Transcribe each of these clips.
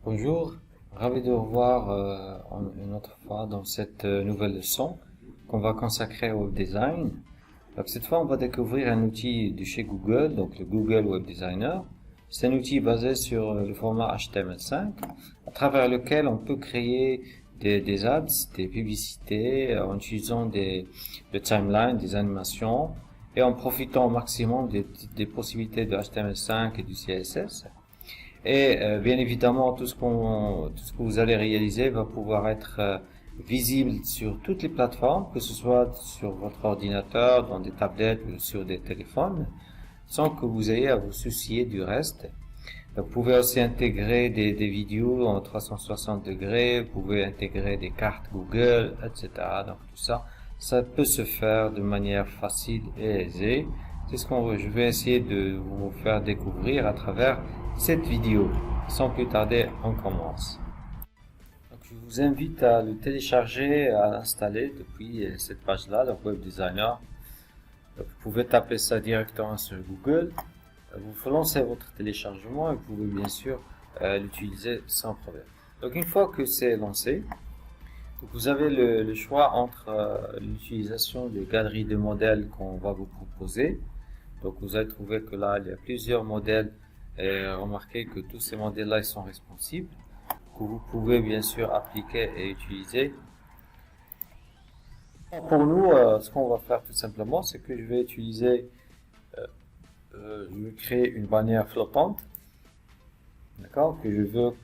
Bonjour, ravi de vous revoir une autre fois dans cette nouvelle leçon qu'on va consacrer au web design. Donc, cette fois, on va découvrir un outil de chez Google, donc le Google Web Designer. C'est un outil basé sur le format HTML5, à travers lequel on peut créer des ads, des publicités, en utilisant des timelines, des animations, et en profitant au maximum des possibilités de HTML5 et du CSS. Et bien évidemment, tout ce que vous allez réaliser va pouvoir être visible sur toutes les plateformes, que ce soit sur votre ordinateur, dans des tablettes ou sur des téléphones, sans que vous ayez à vous soucier du reste. Vous pouvez aussi intégrer des vidéos en 360 degrés, vous pouvez intégrer des cartes Google, etc. Donc tout ça, ça peut se faire de manière facile et aisée. C'est ce que je vais essayer de vous faire découvrir à travers cette vidéo. Sans plus tarder, on commence. Donc, je vous invite à le télécharger, à l'installer depuis cette page-là, le Web Designer. Donc, vous pouvez taper ça directement sur Google. Vous lancez votre téléchargement et vous pouvez bien sûr l'utiliser sans problème. Donc une fois que c'est lancé, vous avez le choix entre l'utilisation de galeries de modèles qu'on va vous proposer. Donc vous allez trouver que là il y a plusieurs modèles et remarquez que tous ces modèles-là ils sont responsives, que vous pouvez bien sûr appliquer et utiliser. Pour nous, ce qu'on va faire tout simplement, c'est que je vais utiliser je vais créer une bannière flottante, d'accord, que je veux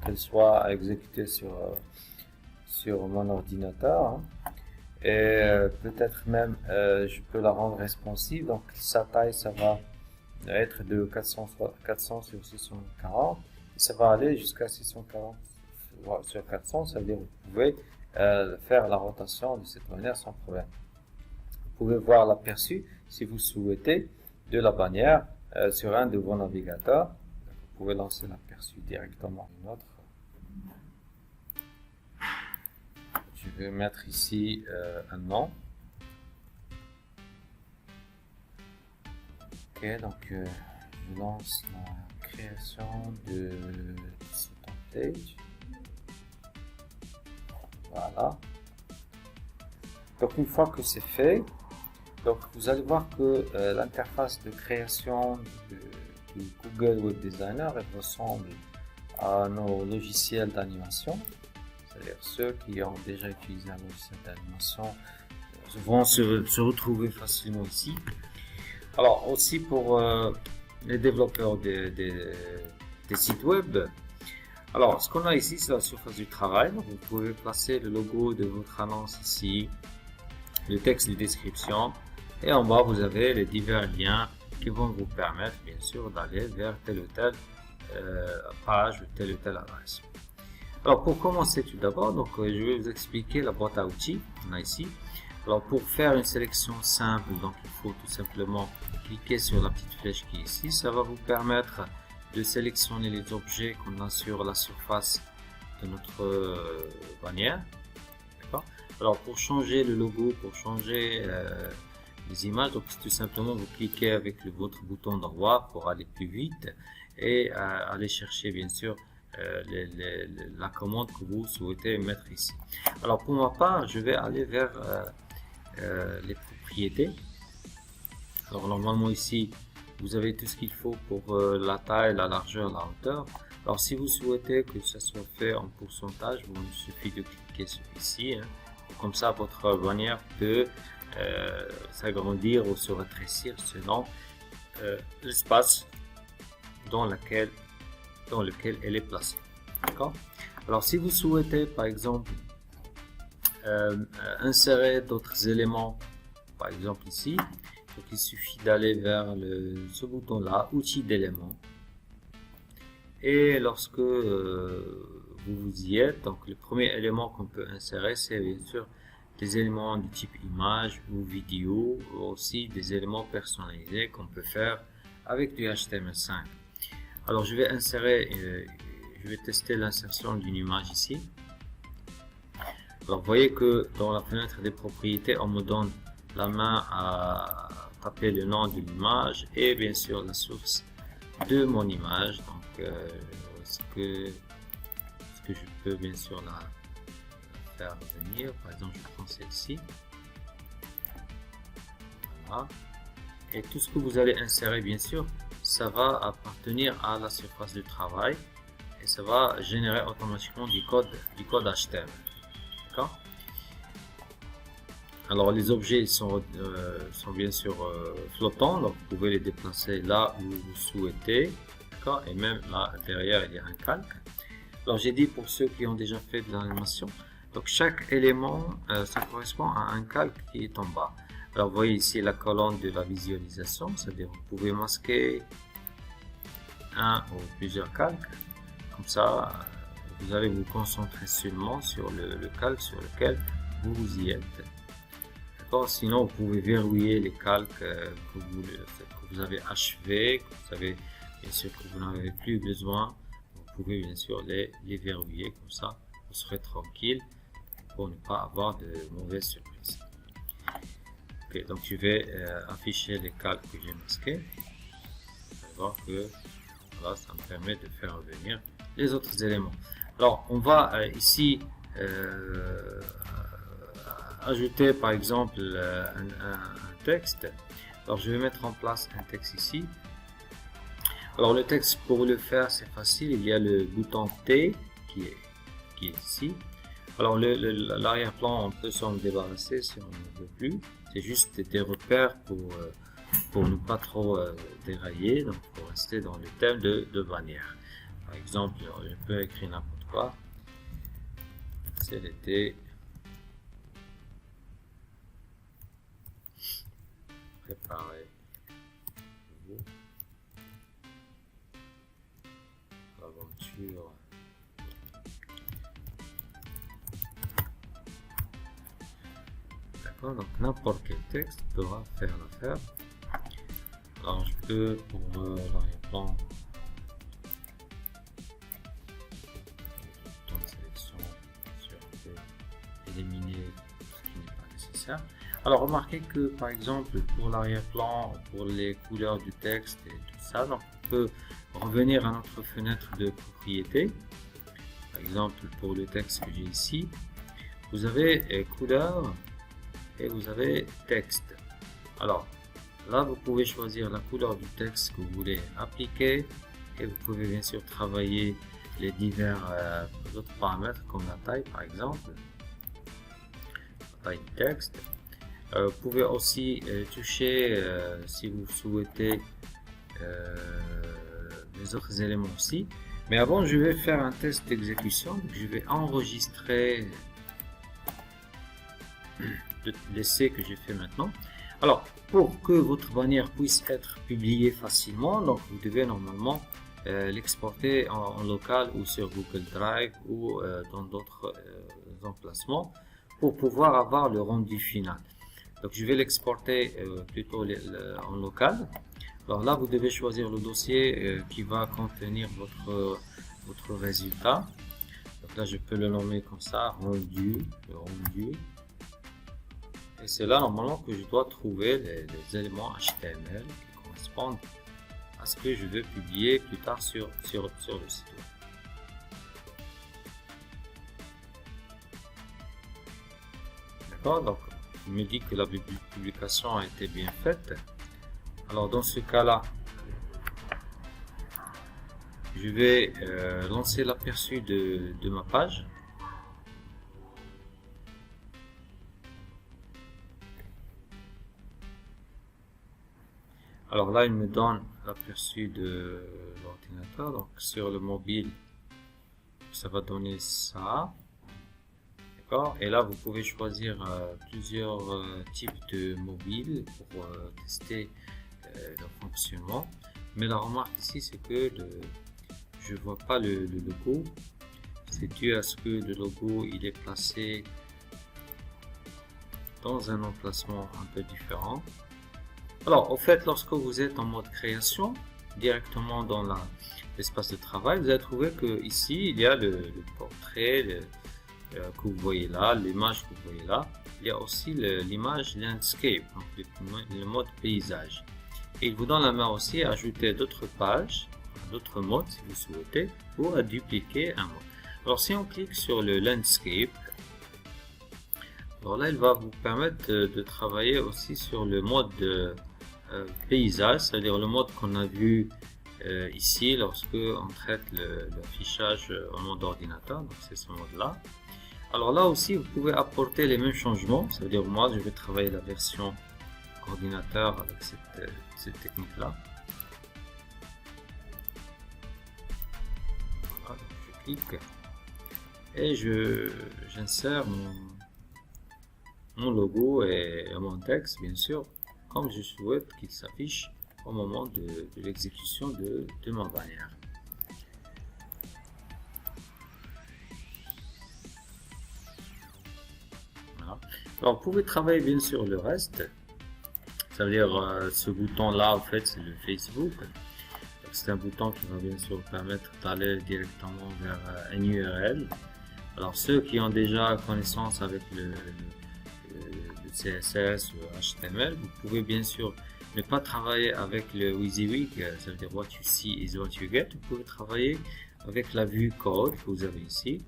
qu'elle soit exécutée sur mon ordinateur, hein. Et peut-être même je peux la rendre responsive, donc sa taille ça va être de 400 sur 640 et ça va aller jusqu'à 640 sur 400, ça veut dire que vous pouvez faire la rotation de cette manière sans problème. Vous pouvez voir l'aperçu si vous souhaitez de la bannière sur un de vos navigateurs. Vous pouvez lancer l'aperçu directement une autre. Je vais mettre ici un nom. Ok, donc je lance la création de ce template. Voilà. Donc une fois que c'est fait, donc vous allez voir que l'interface de création de Google Web Designer elle ressemble à nos logiciels d'animation. C'est-à-dire ceux qui ont déjà utilisé un logiciel d'animation vont se retrouver facilement ici. Alors aussi pour les développeurs des sites web. Alors ce qu'on a ici c'est la surface du travail. Donc, vous pouvez placer le logo de votre annonce ici, le texte de description. Et en bas, vous avez les divers liens qui vont vous permettre, bien sûr, d'aller vers telle ou telle page ou telle adresse. Alors, pour commencer tout d'abord, donc je vais vous expliquer la boîte à outils qu'on a ici. Alors, pour faire une sélection simple, donc il faut tout simplement cliquer sur la petite flèche qui est ici. Ça va vous permettre de sélectionner les objets qu'on a sur la surface de notre bannière. D'accord. Alors, pour changer le logo, pour changer les images, donc tout simplement vous cliquez avec votre bouton d'envoi pour aller plus vite et aller chercher bien sûr la commande que vous souhaitez mettre ici. Alors pour ma part je vais aller vers les propriétés. Alors normalement ici vous avez tout ce qu'il faut pour la taille, la largeur, la hauteur. Alors si vous souhaitez que ça soit fait en pourcentage, il suffit de cliquer sur ici, hein. Comme ça votre bannière peut s'agrandir ou se rétrécir selon l'espace dans lequel elle est placée. D'accord. Alors si vous souhaitez par exemple insérer d'autres éléments, par exemple ici, donc il suffit d'aller vers ce bouton là, outils d'éléments, et lorsque vous y êtes, donc le premier élément qu'on peut insérer c'est bien sûr des éléments de type image ou vidéo, ou aussi des éléments personnalisés qu'on peut faire avec du HTML5. Alors je vais insérer, je vais tester l'insertion d'une image ici. Alors vous voyez que dans la fenêtre des propriétés, on me donne la main à taper le nom de l'image et bien sûr la source de mon image. Donc ce que que je peux bien sûr la faire venir. Par exemple, je prends celle-ci. Voilà. Et tout ce que vous allez insérer, bien sûr, ça va appartenir à la surface de travail et ça va générer automatiquement du code HTML. D'accord? Alors les objets sont bien sûr flottants, donc vous pouvez les déplacer là où vous souhaitez. D'accord? Et même là derrière il y a un calque. Alors j'ai dit pour ceux qui ont déjà fait de l'animation, donc chaque élément ça correspond à un calque qui est en bas. Alors vous voyez ici la colonne de la visualisation, c'est-à-dire vous pouvez masquer un ou plusieurs calques, comme ça vous allez vous concentrer seulement sur le calque sur lequel vous y êtes. D'accord? Sinon vous pouvez verrouiller les calques que vous avez achevés, que vous savez bien sûr que vous n'en avez plus besoin. Vous pouvez bien sûr les verrouiller, comme ça vous serez tranquille pour ne pas avoir de mauvaises surprises. Ok, donc je vais afficher les calques que j'ai masqués. Vous allez voir que voilà, ça me permet de faire revenir les autres éléments. Alors on va ici ajouter par exemple un texte. Alors je vais mettre en place un texte ici. Alors le texte, pour le faire c'est facile, il y a le bouton T qui est ici. Alors l'arrière-plan on peut s'en débarrasser si on ne veut plus. C'est juste des repères pour ne pas trop dérailler, donc pour rester dans le thème de bannière. Par exemple, je peux écrire n'importe quoi. C'est l'été. Préparez l'aventure. D'accord, donc n'importe quel texte pourra faire l'affaire. Alors je peux pour l'arrière-plan temps de sélection, sur éliminer ce qui n'est pas nécessaire. Alors remarquez que par exemple pour l'arrière-plan, pour les couleurs du texte et tout ça, donc on peut revenir à notre fenêtre de propriété. Par exemple pour le texte que j'ai ici, vous avez couleur et vous avez texte. Alors là vous pouvez choisir la couleur du texte que vous voulez appliquer et vous pouvez bien sûr travailler les divers autres paramètres comme la taille par exemple, la taille du texte. Vous pouvez aussi toucher si vous souhaitez les autres éléments aussi. Mais avant je vais faire un test d'exécution. Je vais enregistrer l'essai que j'ai fait maintenant. Alors pour que votre bannière puisse être publiée facilement, donc vous devez normalement l'exporter en local ou sur Google Drive ou dans d'autres emplacements pour pouvoir avoir le rendu final. Donc je vais l'exporter plutôt en local. Alors là vous devez choisir le dossier qui va contenir votre résultat. Donc là je peux le nommer comme ça, rendu. Et c'est là normalement que je dois trouver les éléments HTML qui correspondent à ce que je veux publier plus tard sur le site web. D'accord, donc il me dit que la publication a été bien faite. Alors dans ce cas là, je vais lancer l'aperçu de ma page. Alors là, il me donne l'aperçu de l'ordinateur. Donc sur le mobile, ça va donner ça. D'accord. Et là, vous pouvez choisir plusieurs types de mobiles pour tester leur fonctionnement. Mais la remarque ici, c'est que je vois pas le logo. C'est dû à ce que le logo il est placé dans un emplacement un peu différent. Alors, au fait, lorsque vous êtes en mode création, directement dans l'espace de travail, vous allez trouver que ici il y a le portrait que vous voyez là, l'image que vous voyez là. Il y a aussi l'image landscape, donc le mode paysage. Et il vous donne la main aussi à ajouter d'autres pages, d'autres modes si vous souhaitez, ou à dupliquer un mode. Alors si on clique sur le landscape, alors là il va vous permettre de travailler aussi sur le mode paysage, c'est-à-dire le mode qu'on a vu ici lorsque on traite l'affichage en mode ordinateur, donc c'est ce mode là. Alors là aussi vous pouvez apporter les mêmes changements, c'est-à-dire moi je vais travailler la version ordinateur avec cette technique là. Voilà, donc je clique et j'insère mon logo et mon texte bien sûr comme je souhaite qu'il s'affiche au moment de l'exécution de ma bannière. Voilà. Alors vous pouvez travailler bien sûr le reste, ça veut dire ce bouton là en fait c'est le Facebook. C'est un bouton qui va bien sûr permettre d'aller directement vers une URL. Alors ceux qui ont déjà connaissance avec le CSS, le HTML, vous pouvez bien sûr ne pas travailler avec le WYSIWYG, ça veut dire what you see is what you get. Vous pouvez travailler avec la vue code que vous avez ici.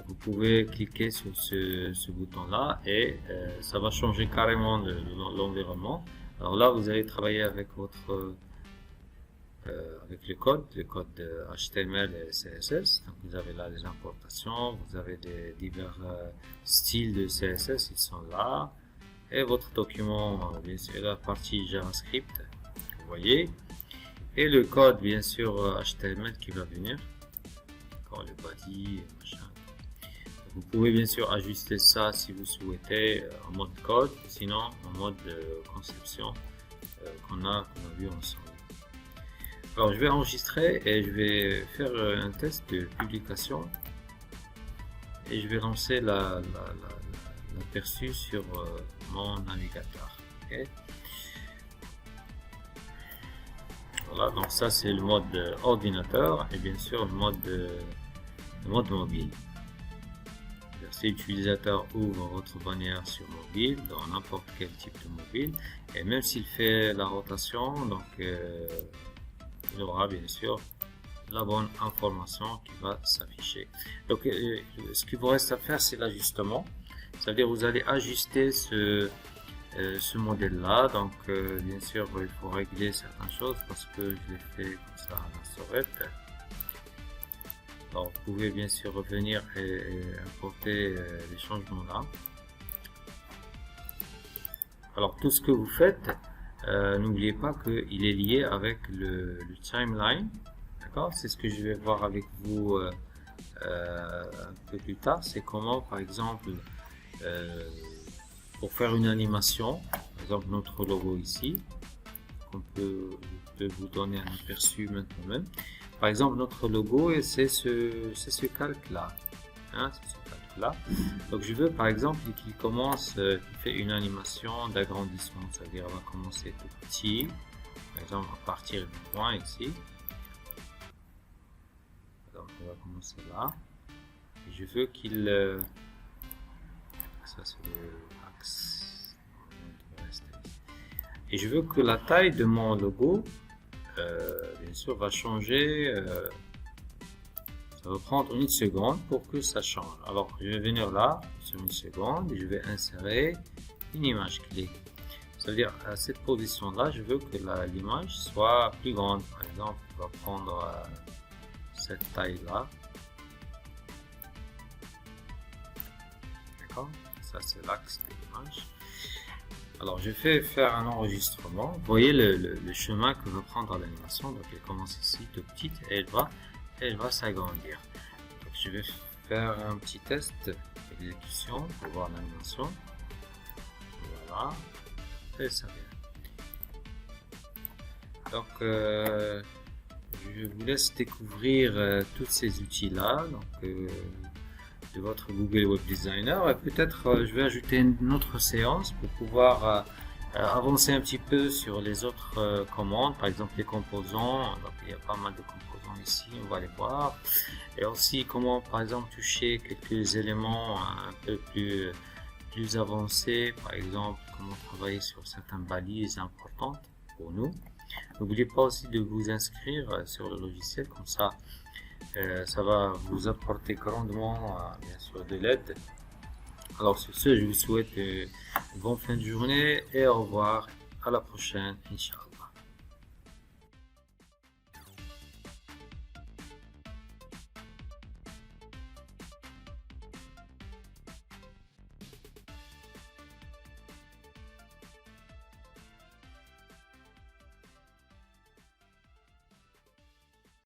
Vous pouvez cliquer sur ce bouton là et ça va changer carrément l'environnement. Alors là vous allez travailler avec votre avec le code HTML et CSS. Donc vous avez là les importations, vous avez des divers styles de CSS, ils sont là, et votre document, bien sûr la partie JavaScript, vous voyez, et le code bien sûr HTML qui va venir, encore le body, machin. Vous pouvez bien sûr ajuster ça si vous souhaitez en mode code, sinon en mode conception qu'on a vu ensemble. Alors je vais enregistrer et je vais faire un test de publication et je vais lancer l'aperçu sur mon navigateur. Okay. Voilà, donc ça c'est le mode ordinateur et bien sûr le mode mobile. Si l'utilisateur ouvre votre bannière sur mobile, dans n'importe quel type de mobile, et même s'il fait la rotation, donc il aura bien sûr la bonne information qui va s'afficher. Donc ce qu'il vous reste à faire c'est l'ajustement, c'est à dire vous allez ajuster ce modèle là. Donc bien sûr il faut régler certaines choses parce que je l'ai fait comme ça à la sauvette. Alors vous pouvez bien sûr revenir et importer les changements là. Alors tout ce que vous faites, n'oubliez pas qu'il est lié avec le timeline, d'accord? C'est ce que je vais voir avec vous un peu plus tard. C'est comment, par exemple, pour faire une animation, par exemple notre logo ici, on peut vous donner un aperçu maintenant même. Par exemple, notre logo, c'est ce calque là, hein, c'est ce calque là. Donc je veux par exemple qu'il commence, qu'il fait une animation d'agrandissement, c'est-à-dire on va commencer tout petit, par exemple à partir du point ici. Donc on va commencer là. Et je veux qu'il, ça c'est l'axe, et je veux que la taille de mon logo bien sûr va changer, ça va prendre une seconde pour que ça change. Alors je vais venir là sur une seconde et je vais insérer une image clé, ça veut dire à cette position là je veux que l'image soit plus grande. Par exemple on va prendre cette taille là, d'accord, ça c'est l'axe de l'image. Alors je vais faire un enregistrement. Vous voyez le chemin que va prendre l'animation. Donc elle commence ici tout petite et elle va s'agrandir. Donc je vais faire un petit test d'exécution pour voir l'animation. Voilà, et ça vient. Donc je vous laisse découvrir tous ces outils là. Donc de votre Google Web Designer, et peut-être je vais ajouter une autre séance pour pouvoir avancer un petit peu sur les autres commandes, par exemple les composants. Donc il y a pas mal de composants ici, on va les voir, et aussi comment par exemple toucher quelques éléments un peu plus avancés, par exemple comment travailler sur certaines balises importantes pour nous. N'oubliez pas aussi de vous inscrire sur le logiciel, comme ça Ça va vous apporter grandement, bien sûr, de l'aide. Alors sur ce, je vous souhaite une bonne fin de journée et au revoir. À la prochaine, Inch'Allah.